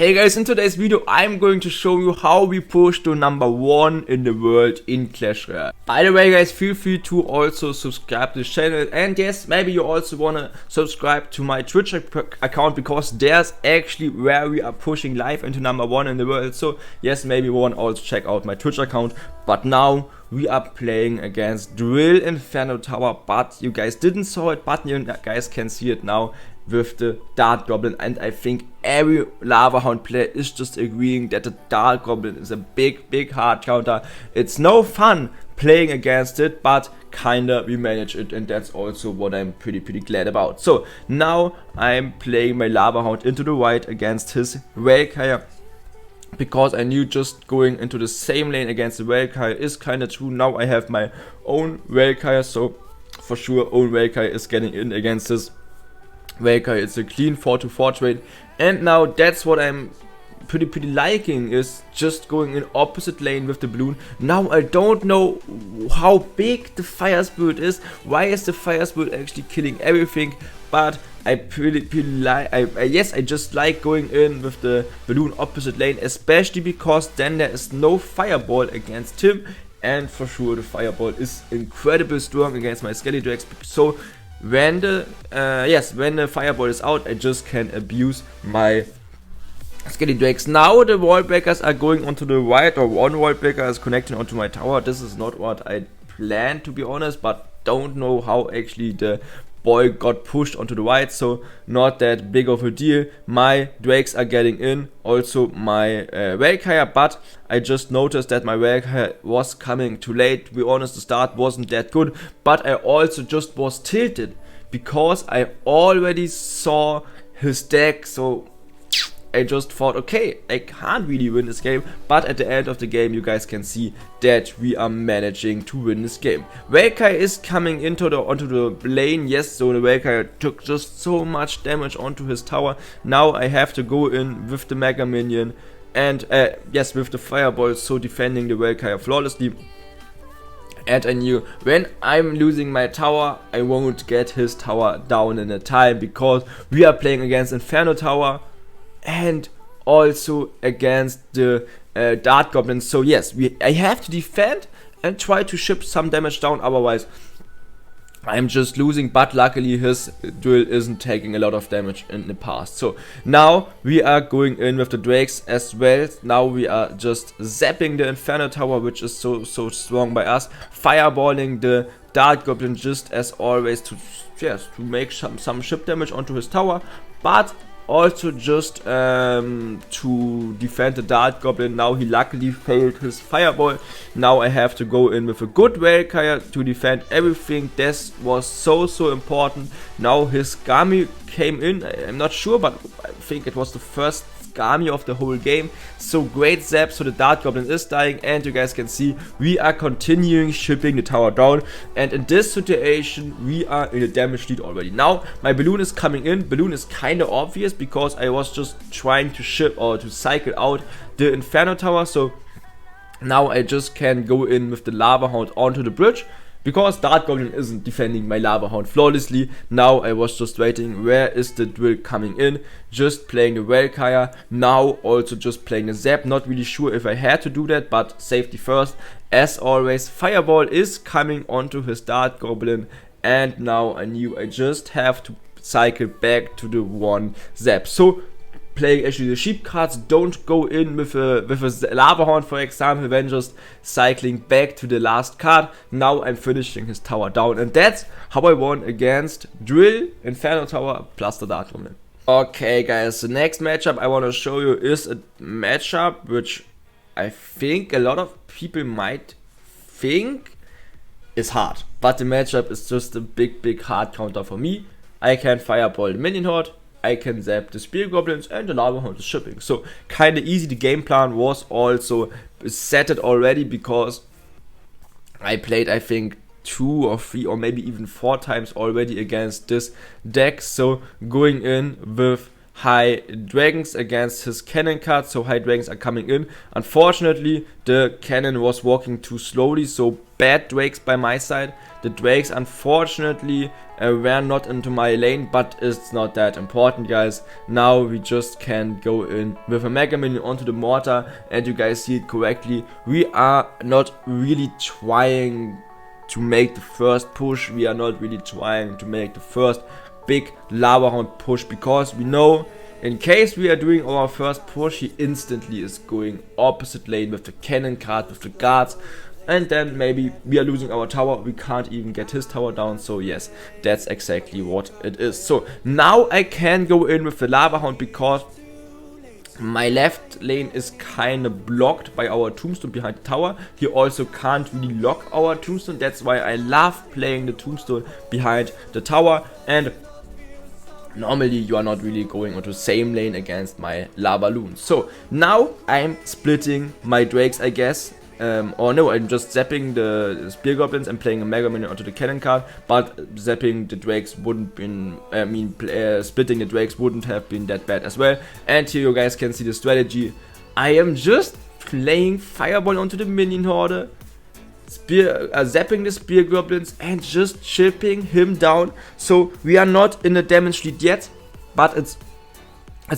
Hey guys, in today's video I'm going to show you how we push to #1 in the world in Clash Royale. By the way guys, feel free to also subscribe to the channel, and yes, maybe you also wanna subscribe to my Twitch account, because there's actually where we are pushing live into #1 in the world. So yes, maybe you wanna also check out my Twitch account. But now we are playing against Drill Inferno Tower, but you guys didn't saw it, but you guys can see it now with the Dart Goblin, and I think every Lava Hound player is just agreeing that the Dart Goblin is a big hard counter. It's no fun playing against it, but kinda we manage it, and that's also what I'm pretty glad about. So now I'm playing my Lava Hound into the right against his Valkyrie, because I knew just going into the same lane against the Valkyrie is kinda true. Now I have my own Valkyrie, so for sure own Valkyrie is getting in against this Valkyrie. It's a clean 4-4 trade, and now that's what I'm pretty liking, is just going in opposite lane with the balloon. Now I don't know how big the fire spirit is. Why is the fire spirit actually killing everything? But I I just like going in with the balloon opposite lane, especially because then there is no fireball against him, and for sure the fireball is incredibly strong against my Skelly Drakes. So when the when the fireball is out, I just can abuse my Skelly Drakes. Now the wall breakers are going onto the right, or one wall breaker is connecting onto my tower. This is not what I planned, to be honest, but don't know how actually the boy got pushed onto the right, so not that big of a deal. My Drakes are getting in, also my Valkyrie, but I just noticed that my Valkyrie was coming too late. To be honest, the start wasn't that good, but I also just was tilted because I already saw his deck, so I just thought, okay, I can't really win this game. But at the end of the game, you guys can see that we are managing to win this game. Valkyrie is coming onto the lane. Yes, so the Valkyrie took just so much damage onto his tower. Now I have to go in with the Mega Minion, and yes, with the Fireball, so defending the Valkyrie flawlessly. And I knew when I'm losing my tower, I won't get his tower down in a time, because we are playing against Inferno Tower and also against the Dart Goblins. So yes, I have to defend and try to ship some damage down, otherwise I'm just losing. But luckily his drill isn't taking a lot of damage in the past. So now we are going in with the Drakes as well. Now we are just zapping the Inferno Tower, which is so strong by us, fireballing the Dart Goblin just as always to make some ship damage onto his tower, but also just to defend the Dart Goblin. Now he luckily failed his fireball. Now I have to go in with a good Valkyrie to defend everything. This was so important. Now his Gami came in. I'm not sure, but I think it was the first Gami of the whole game. So great zap, so the Dart Goblin is dying, and you guys can see we are continuing shipping the tower down, and in this situation we are in a damage lead already. Now my balloon is coming in. Balloon is kind of obvious because I was just trying to ship or to cycle out the Inferno Tower. So now I just can go in with the Lava Hound onto the bridge, because Dart Goblin isn't defending my Lava Hound flawlessly. Now I was just waiting, where is the drill coming in, just playing the Valkyrie. Now also just playing the Zap. Not really sure if I had to do that, but safety first. As always, Fireball is coming onto his Dart Goblin, and now I knew I just have to cycle back to the one Zap. So playing actually the sheep cards, don't go in with a Lava Hound, for example, then just cycling back to the last card. Now I'm finishing his tower down, and that's how I won against Drill Inferno Tower plus the Dart Goblin. Okay guys, the next matchup I want to show you is a matchup which I think a lot of people might think is hard, but the matchup is just a big hard counter for me. I can fireball the minion horde, I can zap the spear goblins, and the Lava Hound is shipping. So kinda easy. The game plan was also set it already, because I played I think 2 or 3 or maybe even 4 times already against this deck. So going in with high dragons against his cannon card, so high dragons are coming in. Unfortunately, the cannon was walking too slowly, so bad drakes by my side. The drakes unfortunately were not into my lane, but it's not that important, guys. Now we just can go in with a Mega Minion onto the Mortar, and you guys see it correctly. We are not really trying to make the first push. We are not really trying to make the first big Lava Hound push, because we know in case we are doing our first push, he instantly is going opposite lane with the cannon card, with the guards, and then maybe we are losing our tower. We can't even get his tower down. So yes, that's exactly what it is. So now I can go in with the Lava Hound, because my left lane is kind of blocked by our tombstone behind the tower. He also can't really lock our tombstone. That's why I love playing the tombstone behind the tower. And normally you are not really going onto the same lane against my Lavaloon. So now I'm splitting my drakes, I guess. Or no, I'm just zapping the spear goblins and playing a Mega Minion onto the cannon card, but zapping the drakes wouldn't been, splitting the drakes wouldn't have been that bad as well. And here you guys can see the strategy. I am just playing Fireball onto the minion horde, zapping the spear goblins and just chipping him down. So we are not in a damage lead yet, but it's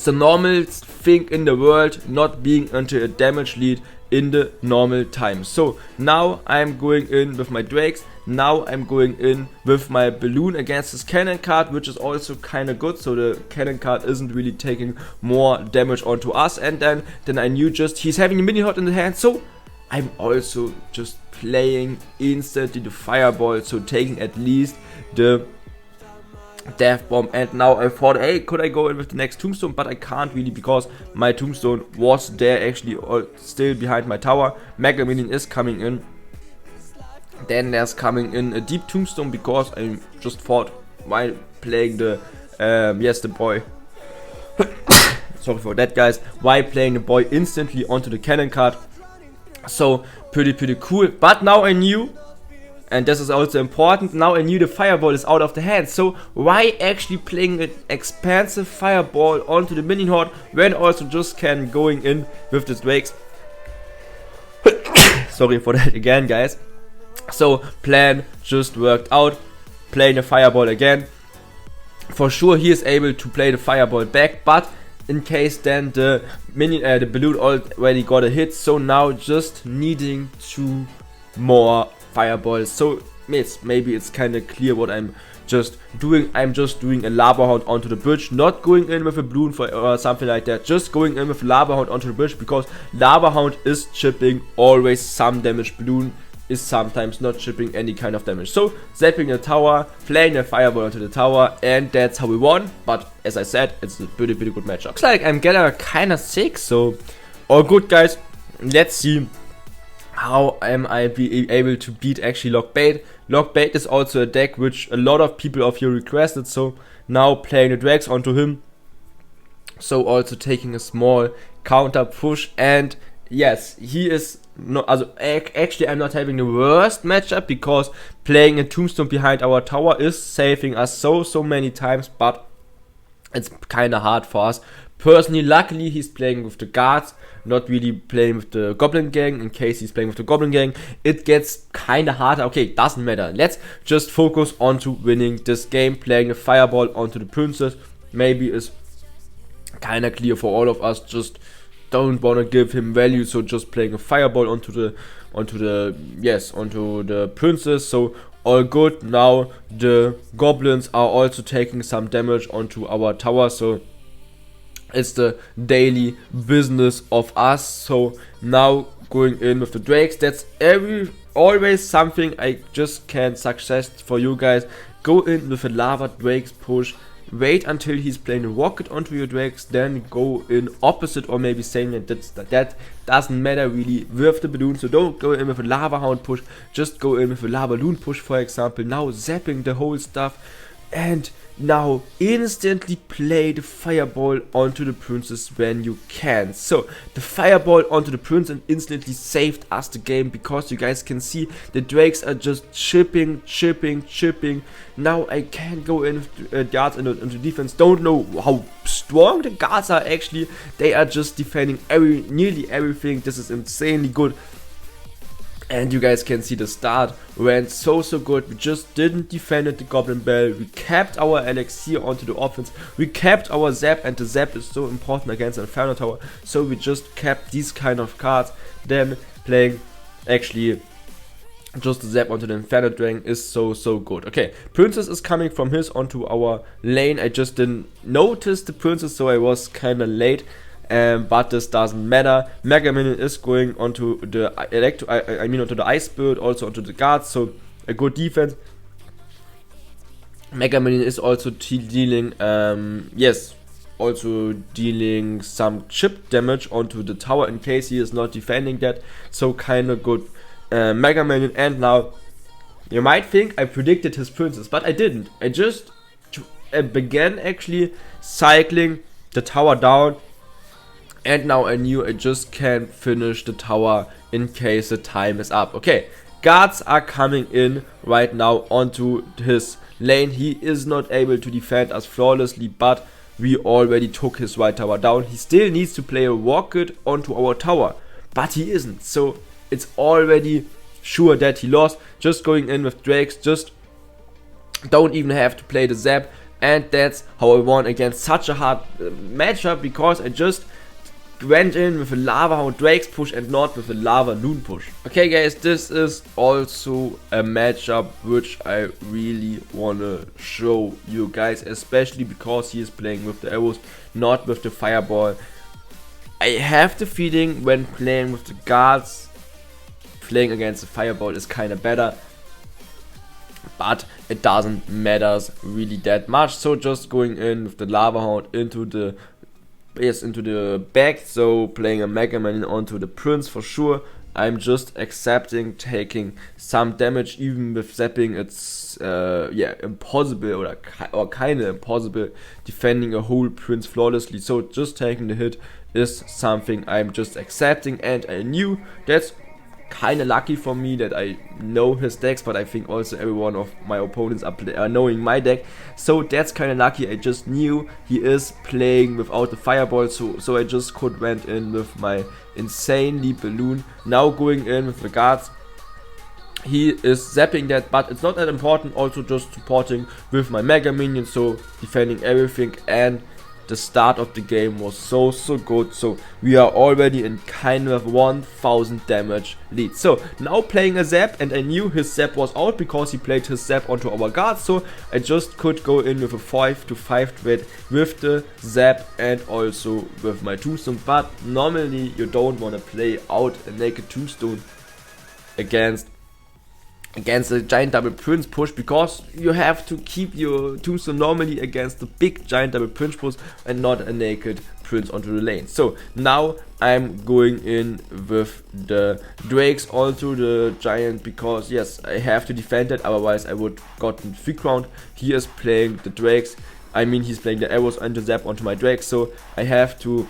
the normal thing in the world, not being into a damage lead in the normal time. So now I'm going in with my drakes. Now I'm going in with my balloon against his cannon card, which is also kind of good. So the cannon card isn't really taking more damage onto us. And then I knew just he's having a mini hot in the hand. So I'm also just playing instantly the fireball. So taking at least the death bomb. And now I thought, hey, could I go in with the next tombstone? But I can't really, because my tombstone was there actually still behind my tower. Mega Minion is coming in. Then there's coming in a deep tombstone, because I just thought while playing the the boy sorry for that, guys, while playing the boy instantly onto the cannon card. So pretty cool. But now I knew, and this is also important, now I knew the fireball is out of the hand. So why actually playing an expansive fireball onto the minion horde when also just can going in with the drakes? Sorry for that again, guys. So plan just worked out, playing the fireball again. For sure he is able to play the fireball back, but in case then the minion, the balloon already got a hit. So now just needing 2 more fireballs. So maybe it's kind of clear what I'm just doing. I'm just doing a Lava Hound onto the bridge, not going in with a balloon or something like that, just going in with Lava Hound onto the bridge, because Lava Hound is chipping always some damage. Balloon is sometimes not chipping any kind of damage. So zapping the tower, playing a fireball onto the tower, and that's how we won. But as I said, it's a pretty good matchup. Looks like I'm getting kind of sick, so all good, guys. Let's see how am I be able to beat actually Lockbait. Lockbait is also a deck which a lot of people of you requested, so now playing the drags onto him. So also taking a small counter push, and yes, he is not, actually I'm not having the worst matchup, because playing a tombstone behind our tower is saving us so many times, but it's kind of hard for us. Personally, luckily he's playing with the guards, not really playing with the goblin gang. In case he's playing with the goblin gang, it gets kind of harder. Okay, doesn't matter. Let's just focus on to winning this game. Playing a fireball onto the princess maybe is kind of clear for all of us. Just don't want to give him value, so just playing a fireball onto the princess. So all good. Now the goblins are also taking some damage onto our tower, so it's the daily business of us. So now going in with the drakes, that's always something I just can suggest for you guys. Go in with a lava drakes push, wait until he's playing a rocket onto your drakes, then go in opposite, or maybe same lane. That doesn't matter really with the balloon. So don't go in with a lava hound push, just go in with a Lavaloon push, for example. Now zapping the whole stuff, And now instantly play the fireball onto the princess when you can. So the fireball onto the prince and instantly saved us the game, because you guys can see the drakes are just chipping. Now I can go in with guards into defense. Don't know how strong the guards are actually. They are just defending nearly everything. This is insanely good. And you guys can see the start went so good. We just didn't defend the Goblin Bell. We kept our elixir onto the offense. We kept our zap, and the zap is so important against Inferno Tower. So we just kept these kind of cards. Then playing actually just the zap onto the Inferno Dragon is so good. Okay, princess is coming from his onto our lane. I just didn't notice the princess, so I was kind of late. But this doesn't matter. Mega Minion is going onto the onto the Ice Spirit, also onto the guards, so a good defense. Mega Minion is also dealing, also dealing some chip damage onto the tower in case he is not defending that. So kind of good Mega Minion. And now you might think I predicted his princess, but I didn't. I just began actually cycling the tower down. And now I knew I just can't finish the tower in case the time is up. Okay, guards are coming in right now onto his lane. He is not able to defend us flawlessly, but we already took his right tower down. He still needs to play a rocket onto our tower, but he isn't. So it's already sure that he lost. Just going in with drakes, just don't even have to play the zap. And that's how I won against such a hard matchup, because I just went in with a Lava Hound Drakes push and not with a Lavaloon push. Okay guys, this is also a matchup which I really wanna show you guys, especially because he is playing with the arrows, not with the fireball. I have the feeling when playing with the guards, playing against the fireball is kinda better, but it doesn't matter really that much. So just going in with the Lava Hound into the back, so playing a Mega Man onto the prince for sure. I'm just accepting taking some damage, even with zapping. It's impossible or kind of impossible defending a whole prince flawlessly. So just taking the hit is something I'm just accepting, and I knew that's kind of lucky for me that I know his decks, but I think also every one of my opponents are knowing my deck, so that's kind of lucky. I just knew he is playing without the fireball, so I just went in with my insanely balloon. Now going in with the guards, he is zapping that, but it's not that important. Also just supporting with my Mega Minion, so defending everything, and the start of the game was so good. So we are already in kind of 1000 damage lead. So now playing a zap, and I knew his zap was out because he played his zap onto our guards, so I just could go in with a 5-5 trade with the zap and also with my tombstone. But normally you don't want to play out a naked tombstone against a giant double prince push, because you have to keep your tombstone normally against the big giant double prince push and not a naked prince onto the lane. So now I'm going in with the drakes onto the giant, because yes, I have to defend it, otherwise I would gotten free crowned. He is playing the drakes, he's playing the arrows and the zap onto my drakes, so I have to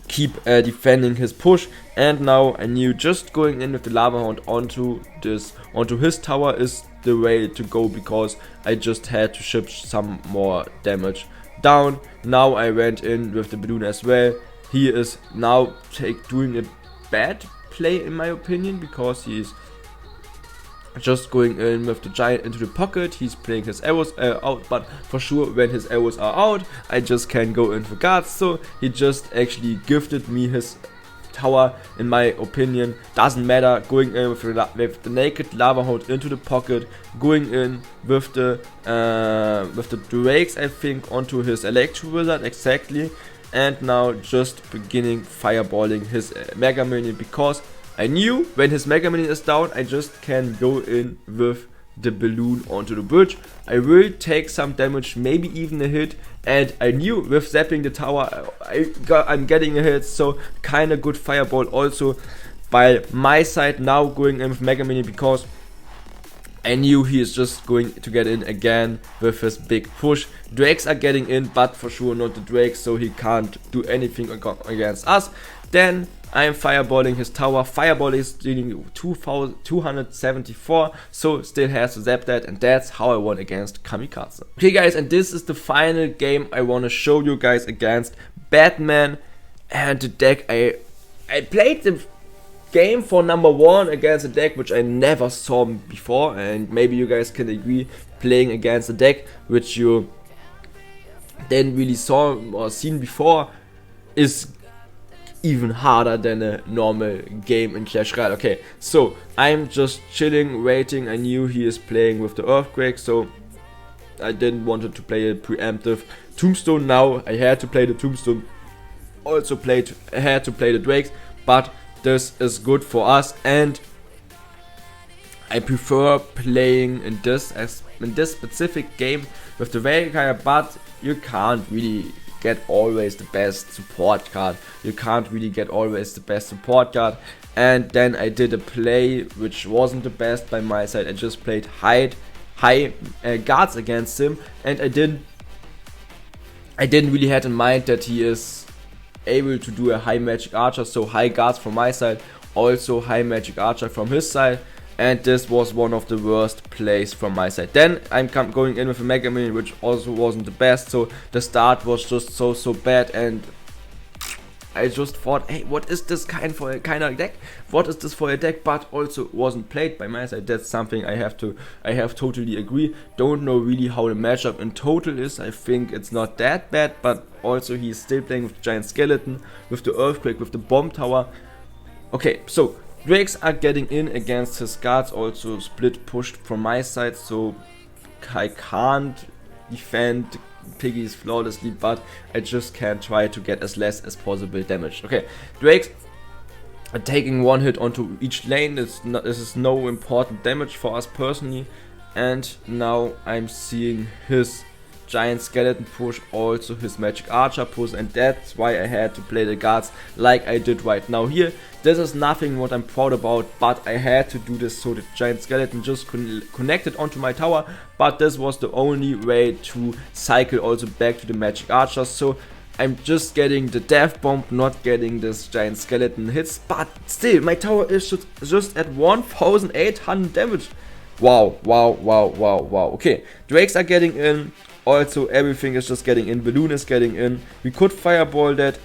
keep defending his push. And now I knew just going in with the Lava Hound onto his tower is the way to go, because I just had to ship some more damage down. Now I went in with the balloon as well. He is now doing a bad play in my opinion, because he is just going in with the giant into the pocket. He's playing his arrows out, but for sure when his arrows are out, I just can go in for guards. So he just actually gifted me his tower, in my opinion. Doesn't matter. Going in with the naked Lava Hound into the pocket, going in with the drakes, I think, onto his Electro Wizard, exactly. And now just beginning fireballing his Mega Minion, because I knew when his Mega Minion is down, I just can go in with the balloon onto the bridge. I will take some damage, maybe even a hit, and I knew with zapping the tower I'm getting a hit, so kind of good fireball also by my side. Now going in with Mega Minion, because I knew he is just going to get in again with his big push. Drakes are getting in, but for sure not the Drakes, so he can't do anything against us. Then I am fireballing his tower. Fireball is dealing 274, so still has to zap that, and that's how I won against Kamikaze. Okay guys, and this is the final game I want to show you guys against Batman and the deck. I played the game for number 1 against a deck which I never saw before, and maybe you guys can agree, playing against a deck which you didn't really saw or seen before is even harder than a normal game in Clash Royale. Okay, so I'm just chilling, waiting. I knew he is playing with the Earthquake, so I didn't want to play a preemptive Tombstone. Now I had to play the Tombstone, also had to play the Drakes, but this is good for us, and I prefer playing in this specific game with the Valkyrie, but you can't really get always the best support card. You can't really get always the best support card. And then I did a play which wasn't the best by my side. I just played high guards against him, and I didn't really had in mind that he is able to do a high magic archer, so high guards from my side, also high magic archer from his side, and this was one of the worst plays from my side. Then I'm going in with a Mega Minion, which also wasn't the best, so the start was just so bad, and I just thought, hey, what is this kind of deck? What is this for a deck? But also wasn't played by my side. That's something I have totally agree. Don't know really how the matchup in total is. I think it's not that bad, but also he's still playing with Giant Skeleton, with the Earthquake, with the Bomb Tower. Okay, so Drakes are getting in against his guards, also split pushed from my side, so I can't defend Piggies flawlessly, but I just can try to get as less as possible damage. Okay, Drakes are taking one hit onto each lane. This is no important damage for us personally, and now I'm seeing his Giant Skeleton push, also his Magic Archer push, and that's why I had to play the guards like I did right now here. This is nothing what I'm proud about, but I had to do this so the Giant Skeleton just connected onto my tower, but this was the only way to cycle also back to the Magic Archer, so I'm just getting the Death Bomb, not getting this Giant Skeleton hits, but still my tower is just at 1800 damage. Wow. Okay, Drakes are getting in. Also, everything is just getting in. Balloon is getting in. We could fireball that,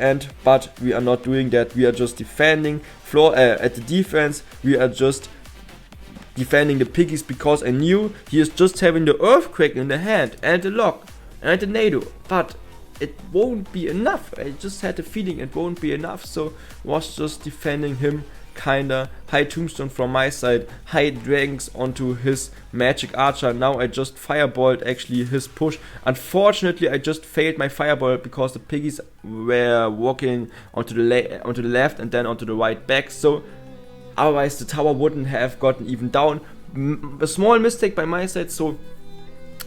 but we are not doing that. We are just defending at the defense. We are just defending the Piggies because I knew he is just having the Earthquake in the hand and the lock and the Nado, but it won't be enough. I just had the feeling it won't be enough, so was just defending him. Kinda high Tombstone from my side, high Dragons onto his Magic Archer. Now I just fireballed actually his push. Unfortunately I just failed my fireball because the Piggies were walking onto the left and then onto the right back, so otherwise the tower wouldn't have gotten even down. A small mistake by my side, so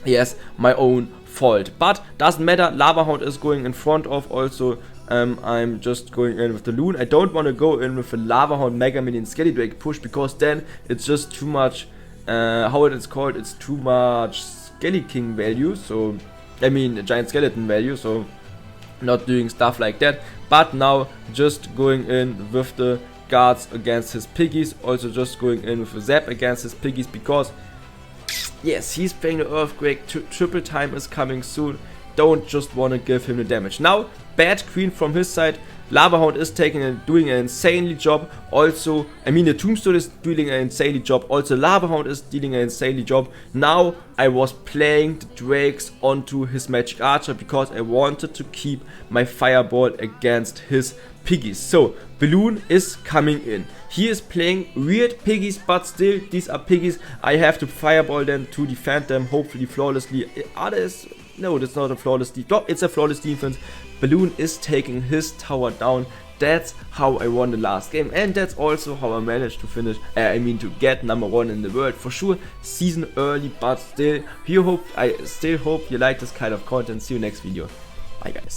yes, my own fault, but doesn't matter. Lava Hound is going in front of also. I'm just going in with the Loon. I don't want to go in with a Lava Hound Mega Minion Skelly Drake push because then it's just too much, how it is called, it's too much Skelly King value, so I mean Giant Skeleton value, so not doing stuff like that. But now just going in with the guards against his Piggies, also just going in with a Zap against his Piggies because yes, he's playing the Earthquake, triple time is coming soon. Don't just want to give him the damage. Now, bad Queen from his side. Lava Hound is doing an insanely job. Also, I mean the Tombstone is doing an insanely job. Also, Lava Hound is doing an insanely job. Now, I was playing the Drakes onto his Magic Archer because I wanted to keep my Fireball against his Piggies. So, Balloon is coming in. He is playing weird Piggies, but still, these are Piggies. I have to Fireball them to defend them, hopefully flawlessly. No, that's not a flawless defense. It's a flawless defense. Balloon is taking his tower down. That's how I won the last game, and that's also how I managed to finish. To get number 1 in the world. For sure, season early, but still, I still hope you like this kind of content. See you next video. Bye, guys.